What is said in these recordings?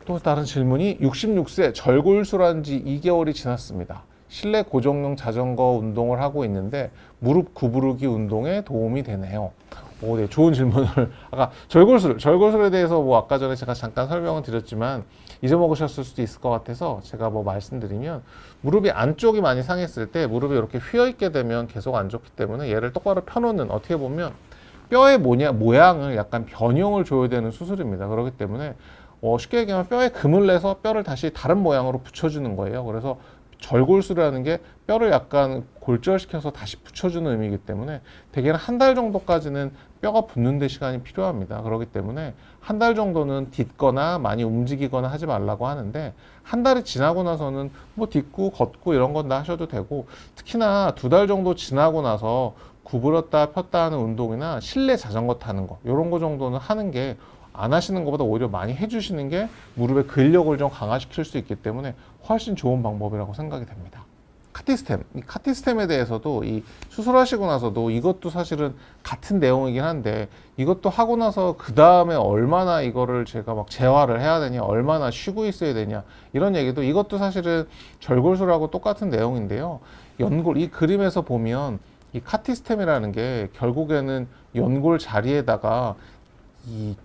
또 다른 질문이 66세 절골술한 지 2개월이 지났습니다. 실내 고정용 자전거 운동을 하고 있는데 무릎 구부르기 운동에 도움이 되네요. 네, 좋은 질문을. 아까 절골술에 대해서 아까 전에 제가 잠깐 설명을 드렸지만 잊어먹으셨을 수도 있을 것 같아서 제가 말씀드리면, 무릎이 안쪽이 많이 상했을 때 무릎이 이렇게 휘어 있게 되면 계속 안 좋기 때문에 얘를 똑바로 펴놓는, 어떻게 보면 뼈의 모양을 약간 변형을 줘야 되는 수술입니다. 그렇기 때문에 쉽게 얘기하면 뼈에 금을 내서 뼈를 다시 다른 모양으로 붙여주는 거예요. 그래서 절골술이라는 게 뼈를 약간 골절시켜서 다시 붙여주는 의미이기 때문에 대개는 한 달 정도까지는 뼈가 붙는 데 시간이 필요합니다. 그렇기 때문에 한 달 정도는 딛거나 많이 움직이거나 하지 말라고 하는데, 한 달이 지나고 나서는 딛고 걷고 이런 건 다 하셔도 되고, 특히나 2달 정도 지나고 나서 구부렸다 폈다 하는 운동이나 실내 자전거 타는 거, 이런 거 정도는 하는 게 안 하시는 것보다 오히려 많이 해주시는 게 무릎의 근력을 좀 강화시킬 수 있기 때문에 훨씬 좋은 방법이라고 생각이 됩니다. 카티스템, 이 카티스템에 대해서도 이 수술하시고 나서도 이것도 사실은 같은 내용이긴 한데, 이것도 하고 나서 그 다음에 얼마나 이거를 제가 재활을 해야 되냐, 얼마나 쉬고 있어야 되냐, 이런 얘기도, 이것도 사실은 절골술하고 똑같은 내용인데요. 이 그림에서 보면 이 카티스템이라는 게 결국에는 연골 자리에다가 이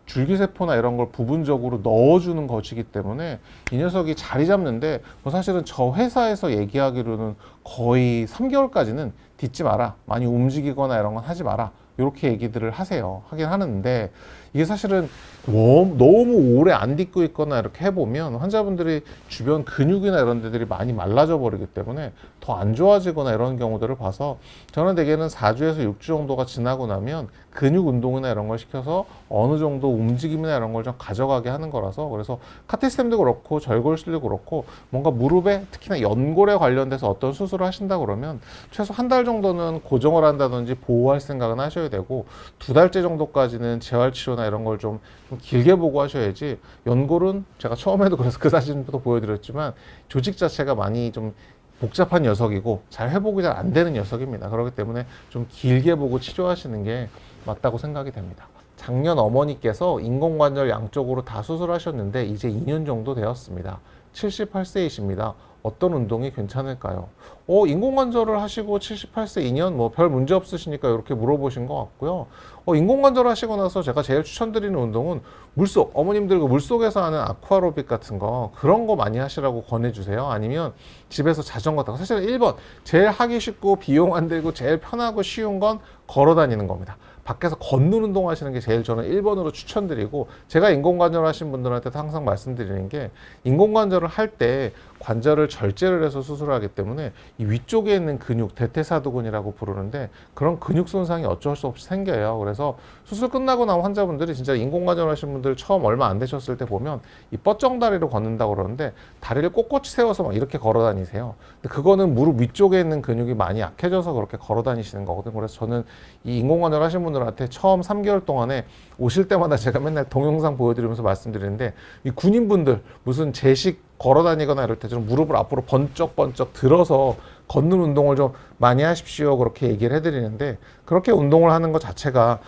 줄기세포나 이런 걸 부분적으로 넣어주는 것이기 때문에 이 녀석이 자리 잡는데, 사실은 저 회사에서 얘기하기로는 거의 3개월까지는 딛지 마라, 많이 움직이거나 이런 건 하지 마라, 이렇게 얘기들을 하긴 하는데, 이게 사실은 너무 오래 안 딛고 있거나 이렇게 해보면 환자분들이 주변 근육이나 이런 데들이 많이 말라져 버리기 때문에 더 안 좋아지거나 이런 경우들을 봐서, 저는 대개는 4주에서 6주 정도가 지나고 나면 근육 운동이나 이런 걸 시켜서 어느 정도 움직임이나 이런 걸 좀 가져가게 하는 거라서, 그래서 카티스템도 그렇고 절골술도 그렇고 뭔가 무릎에 특히나 연골에 관련돼서 어떤 수술을 하신다 그러면 최소 한 달 정도는 고정을 한다든지 보호할 생각은 하셔야 되고, 2달째 정도까지는 재활치료나 이런 걸 좀 길게 보고 하셔야지, 연골은 제가 처음에도 그래서 그 사진도 보여드렸지만 조직 자체가 많이 좀 복잡한 녀석이고 잘 회복이 잘 안 되는 녀석입니다. 그렇기 때문에 좀 길게 보고 치료하시는 게 맞다고 생각이 됩니다. 작년 어머니께서 인공관절 양쪽으로 다 수술하셨는데 이제 2년 정도 되었습니다. 78세이십니다. 어떤 운동이 괜찮을까요? 인공관절을 하시고 78세 2년 별 문제 없으시니까 이렇게 물어보신 것 같고요. 인공관절 하시고 나서 제가 제일 추천드리는 운동은 물속, 어머님들 물속에서 하는 아쿠아로빅 같은 거, 그런 거 많이 하시라고 권해주세요. 아니면 집에서 자전거 타고, 사실 1번 제일 하기 쉽고 비용 안 들고 제일 편하고 쉬운 건 걸어 다니는 겁니다. 밖에서 걷는 운동 하시는 게 제일 저는 1번으로 추천드리고, 제가 인공관절 하신 분들한테도 항상 말씀드리는 게, 인공관절을 할 때 관절을 절제를 해서 수술하기 때문에 이 위쪽에 있는 근육, 대퇴사두근이라고 부르는데, 그런 근육 손상이 어쩔 수 없이 생겨요. 그래서 수술 끝나고 나온 환자분들이 진짜 인공관절 하신 분들 처음 얼마 안 되셨을 때 보면 이 뻗정다리로 걷는다고 그러는데, 다리를 꼿꼿이 세워서 이렇게 걸어 다니세요. 근데 그거는 무릎 위쪽에 있는 근육이 많이 약해져서 그렇게 걸어 다니시는 거거든요. 그래서 저는 이 인공관절 하신 분들한테 처음 3개월 동안에 오실 때마다 제가 맨날 동영상 보여드리면서 말씀드리는데, 이 군인분들 무슨 제식 걸어 다니거나 이럴 때 좀 무릎을 앞으로 번쩍번쩍 들어서 걷는 운동을 좀 많이 하십시오, 그렇게 얘기를 해드리는데, 그렇게 운동을 하는 것 자체가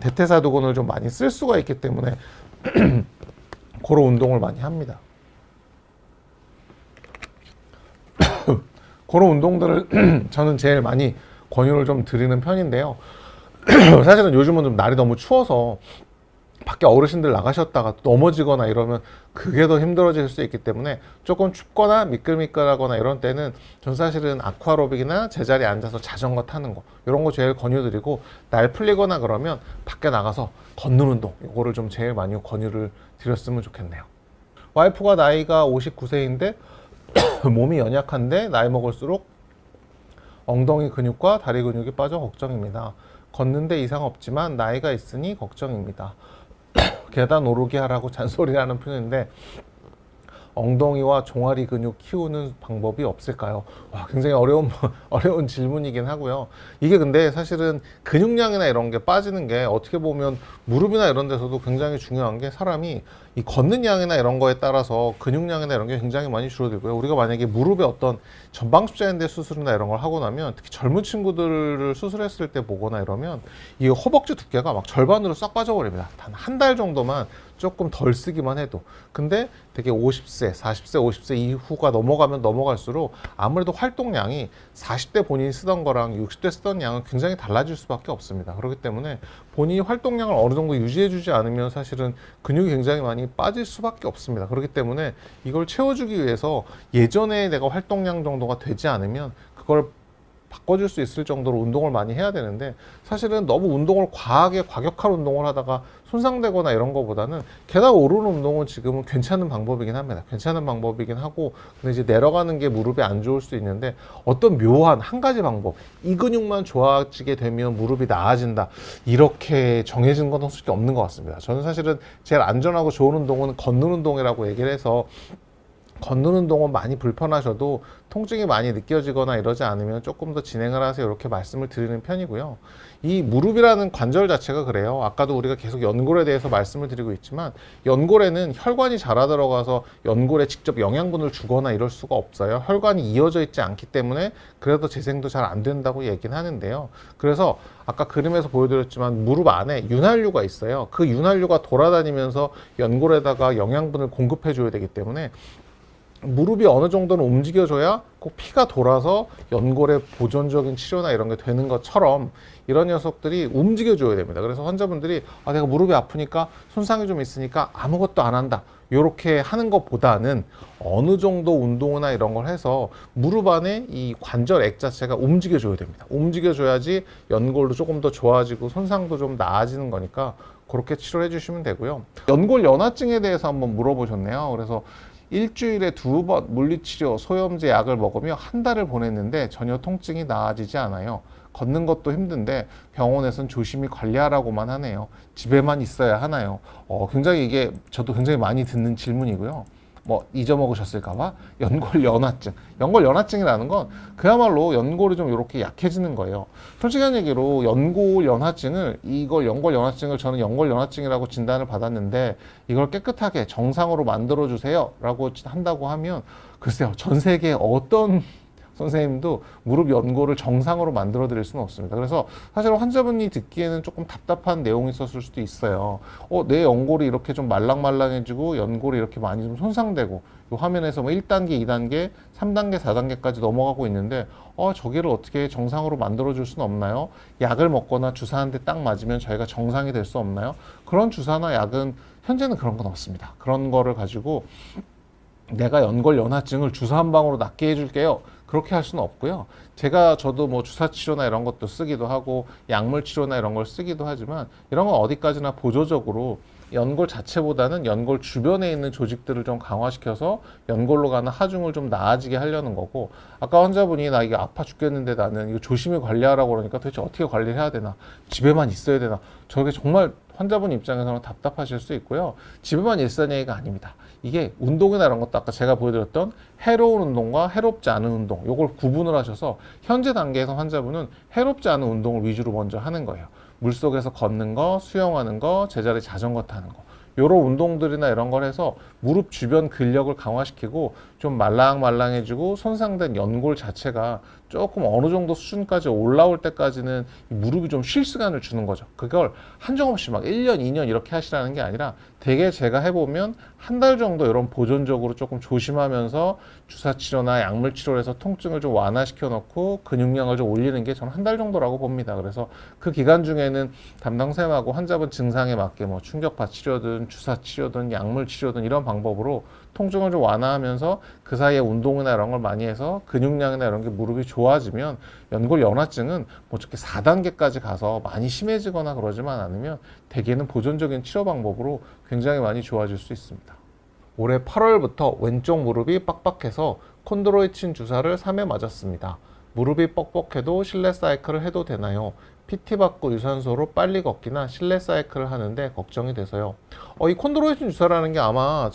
대퇴사두근을 좀 많이 쓸 수가 있기 때문에 그런 운동을 많이 합니다. 그런 운동들을 저는 제일 많이 권유를 좀 드리는 편인데요. 사실은 요즘은 좀 날이 너무 추워서 밖에 어르신들 나가셨다가 넘어지거나 이러면 그게 더 힘들어질 수 있기 때문에, 조금 춥거나 미끌미끌하거나 이런 때는 전 사실은 아쿠아로빅이나 제자리에 앉아서 자전거 타는 거, 이런 거 제일 권유드리고, 날 풀리거나 그러면 밖에 나가서 걷는 운동, 이거를 좀 제일 많이 권유를 드렸으면 좋겠네요. 와이프가 나이가 59세인데 몸이 연약한데 나이 먹을수록 엉덩이 근육과 다리 근육이 빠져 걱정입니다. 걷는데 이상 없지만 나이가 있으니 걱정입니다. 계단 오르기 하라고 잔소리하는 편인데, 엉덩이와 종아리 근육 키우는 방법이 없을까요? 와, 굉장히 어려운 질문이긴 하고요. 이게 근데 사실은 근육량이나 이런 게 빠지는 게 어떻게 보면 무릎이나 이런 데서도 굉장히 중요한 게 사람이 이 걷는 양이나 이런 거에 따라서 근육량이나 이런 게 굉장히 많이 줄어들고요. 우리가 만약에 무릎에 어떤 전방십자인대 수술이나 이런 걸 하고 나면 특히 젊은 친구들을 수술했을 때 보거나 이러면 이 허벅지 두께가 막 절반으로 싹 빠져버립니다. 단 한 달 정도만 조금 덜 쓰기만 해도. 근데 되게 50세, 40세, 50세 이후가 넘어가면 넘어갈수록 아무래도 활동량이 40대 본인이 쓰던 거랑 60대 쓰던 양은 굉장히 달라질 수밖에 없습니다. 그렇기 때문에 본인이 활동량을 어느 정도 유지해주지 않으면 사실은 근육이 굉장히 많이 빠질 수밖에 없습니다. 그렇기 때문에 이걸 채워주기 위해서 예전에 내가 활동량 정도가 되지 않으면 그걸 바꿔줄 수 있을 정도로 운동을 많이 해야 되는데, 사실은 너무 운동을 과격한 운동을 하다가 손상되거나 이런 거보다는 계단 오르는 운동은 지금은 괜찮은 방법이긴 합니다. 괜찮은 방법이긴 하고, 근데 이제 내려가는 게 무릎에 안 좋을 수 있는데 어떤 묘한 한 가지 방법, 이 근육만 좋아지게 되면 무릎이 나아진다, 이렇게 정해진 건 솔직히 없는 것 같습니다. 저는 사실은 제일 안전하고 좋은 운동은 걷는 운동이라고 얘기를 해서, 걷는 운동은 많이 불편하셔도 통증이 많이 느껴지거나 이러지 않으면 조금 더 진행을 하세요, 이렇게 말씀을 드리는 편이고요. 이 무릎이라는 관절 자체가 그래요. 아까도 우리가 계속 연골에 대해서 말씀을 드리고 있지만, 연골에는 혈관이 자라 들어가서 연골에 직접 영양분을 주거나 이럴 수가 없어요. 혈관이 이어져 있지 않기 때문에 그래도 재생도 잘 안 된다고 얘기는 하는데요. 그래서 아까 그림에서 보여드렸지만 무릎 안에 윤활유가 있어요. 그 윤활유가 돌아다니면서 연골에다가 영양분을 공급해 줘야 되기 때문에 무릎이 어느 정도는 움직여줘야 꼭 피가 돌아서 연골의 보존적인 치료나 이런 게 되는 것처럼 이런 녀석들이 움직여줘야 됩니다. 그래서 환자분들이 내가 무릎이 아프니까 손상이 좀 있으니까 아무것도 안 한다, 이렇게 하는 것보다는 어느 정도 운동이나 이런 걸 해서 무릎 안에 이 관절액 자체가 움직여줘야 됩니다. 움직여줘야지 연골도 조금 더 좋아지고 손상도 좀 나아지는 거니까 그렇게 치료를 해주시면 되고요. 연골 연화증에 대해서 한번 물어보셨네요. 그래서 일주일에 2번 물리치료, 소염제 약을 먹으며 한 달을 보냈는데 전혀 통증이 나아지지 않아요. 걷는 것도 힘든데 병원에선 조심히 관리하라고만 하네요. 집에만 있어야 하나요? 굉장히 이게 저도 굉장히 많이 듣는 질문이고요. 뭐 잊어먹으셨을까봐. 연골 연화증. 연골 연화증이라는 건 그야말로 연골이 좀 이렇게 약해지는 거예요. 솔직한 얘기로 연골 연화증을, 이걸 연골 연화증을 저는 연골 연화증이라고 진단을 받았는데 이걸 깨끗하게 정상으로 만들어 주세요 라고 한다고 하면, 글쎄요, 전 세계 어떤 선생님도 무릎 연골을 정상으로 만들어 드릴 수는 없습니다. 그래서 사실 환자분이 듣기에는 조금 답답한 내용이 있었을 수도 있어요. 내 연골이 이렇게 좀 말랑말랑해지고 연골이 이렇게 많이 좀 손상되고, 이 화면에서 뭐 1단계, 2단계, 3단계, 4단계까지 넘어가고 있는데 저기를 어떻게 정상으로 만들어 줄 수는 없나요? 약을 먹거나 주사 한 대 딱 맞으면 저희가 정상이 될 수 없나요? 그런 주사나 약은 현재는 그런 건 없습니다. 그런 거를 가지고 내가 연골 연화증을 주사 한 방으로 낫게 해줄게요, 그렇게 할 수는 없고요. 저도 뭐 주사 치료나 이런 것도 쓰기도 하고 약물 치료나 이런 걸 쓰기도 하지만, 이런 건 어디까지나 보조적으로 연골 자체보다는 연골 주변에 있는 조직들을 좀 강화시켜서 연골로 가는 하중을 좀 나아지게 하려는 거고, 아까 환자분이 나 이게 아파 죽겠는데 나는 이거 조심히 관리하라고 그러니까 도대체 어떻게 관리를 해야 되나, 집에만 있어야 되나, 저게 정말 환자분 입장에서는 답답하실 수 있고요. 집에만 있으라는 얘기가 아닙니다. 이게 운동이나 이런 것도 아까 제가 보여드렸던 해로운 운동과 해롭지 않은 운동, 요걸 구분을 하셔서 현재 단계에서 환자분은 해롭지 않은 운동을 위주로 먼저 하는 거예요. 물속에서 걷는 거, 수영하는 거, 제자리 자전거 타는 거, 요런 운동들이나 이런 걸 해서 무릎 주변 근력을 강화시키고 좀 말랑말랑해지고 손상된 연골 자체가 조금 어느 정도 수준까지 올라올 때까지는 무릎이 좀 쉴 시간을 주는 거죠. 그걸 한정없이 막 1년, 2년 이렇게 하시라는 게 아니라, 되게 제가 해보면 한 달 정도 이런 보존적으로 조금 조심하면서 주사 치료나 약물 치료를 해서 통증을 좀 완화시켜 놓고 근육량을 좀 올리는 게 저는 한 달 정도라고 봅니다. 그래서 그 기간 중에는 담당쌤하고 환자분 증상에 맞게 뭐 충격파 치료든 주사 치료든 약물 치료든 이런 방법으로 통증을 좀 완화하면서 그 사이에 운동이나 이런 걸 많이 해서 근육량이나 이런 게 무릎이 좋아지면, 연골 연화증은 뭐 저렇게 4단계까지 가서 많이 심해지거나 그러지만 않으면 대개는 보존적인 치료 방법으로 굉장히 많이 좋아질 수 있습니다. 올해 8월부터 왼쪽 무릎이 빡빡해서 콘드로이친 주사를 3회 맞았습니다. 무릎이 뻑뻑해도 실내 사이클을 해도 되나요? PT 받고 유산소로 빨리 걷기나 실내 사이클을 하는데 걱정이 돼서요. 이 콘드로이친 주사라는 게 아마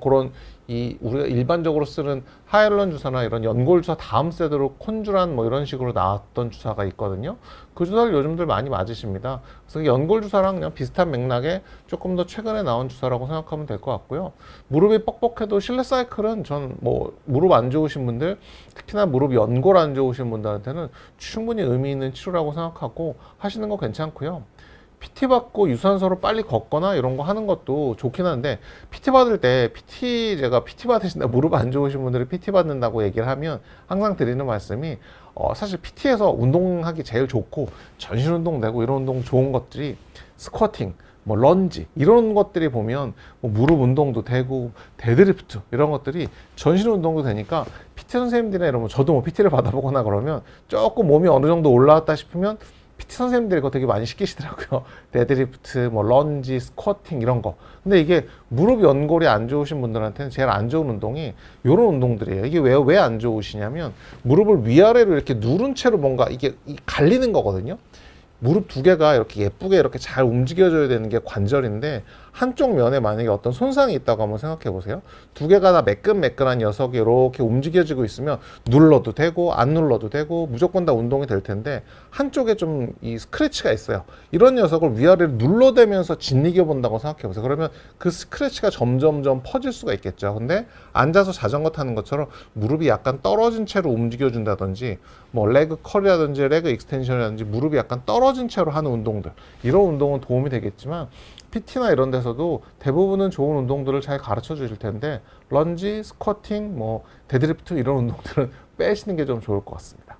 그런 이 우리가 일반적으로 쓰는 하이알루론 주사나 이런 연골 주사 다음 세대로 콘주란 뭐 이런 식으로 나왔던 주사가 있거든요. 그 주사를 요즘들 많이 맞으십니다. 그래서 연골 주사랑 그냥 비슷한 맥락에 조금 더 최근에 나온 주사라고 생각하면 될 것 같고요. 무릎이 뻑뻑해도 실내 사이클은 전 뭐 무릎 안 좋으신 분들, 특히나 무릎 연골 안 좋으신 분들한테는 충분히 의미 있는 치료라고 생각하고 하시는 거 괜찮고요. PT 받고 유산소로 빨리 걷거나 이런 거 하는 것도 좋긴 한데, PT 받을 때 제가 PT 받으신다, 무릎 안 좋으신 분들이 PT 받는다고 얘기를 하면 항상 드리는 말씀이 사실 PT에서 운동하기 제일 좋고 전신 운동 되고 이런 운동 좋은 것들이 스쿼팅, 뭐 런지 이런 것들이 보면 뭐 무릎 운동도 되고 데드리프트 이런 것들이 전신 운동도 되니까 PT 선생님들이나 이러면, 저도 뭐 PT를 받아보거나 그러면 조금 몸이 어느 정도 올라왔다 싶으면 PT 선생님들이 그거 되게 많이 시키시더라고요. 데드리프트, 뭐 런지, 스쿼팅 이런 거. 근데 이게 무릎 연골이 안 좋으신 분들한테는 제일 안 좋은 운동이 이런 운동들이에요. 이게 왜 안 좋으시냐면, 무릎을 위아래로 이렇게 누른 채로 뭔가 이게 갈리는 거거든요. 무릎 두 개가 이렇게 예쁘게 이렇게 잘 움직여줘야 되는 게 관절인데, 한쪽 면에 만약에 어떤 손상이 있다고 한번 생각해 보세요. 두 개가 다 매끈매끈한 녀석이 이렇게 움직여지고 있으면 눌러도 되고 안 눌러도 되고 무조건 다 운동이 될 텐데, 한쪽에 좀 이 스크래치가 있어요. 이런 녀석을 위아래로 눌러대면서 짓이겨 본다고 생각해 보세요. 그러면 그 스크래치가 점점점 퍼질 수가 있겠죠. 근데 앉아서 자전거 타는 것처럼 무릎이 약간 떨어진 채로 움직여준다든지, 뭐 레그 컬이라든지 레그 익스텐션이라든지 무릎이 약간 떨어진 채로 하는 운동들, 이런 운동은 도움이 되겠지만 PT나 이런 데서도 대부분은 좋은 운동들을 잘 가르쳐 주실 텐데, 런지, 스쿼팅, 뭐 데드리프트 이런 운동들은 빼시는 게 좀 좋을 것 같습니다.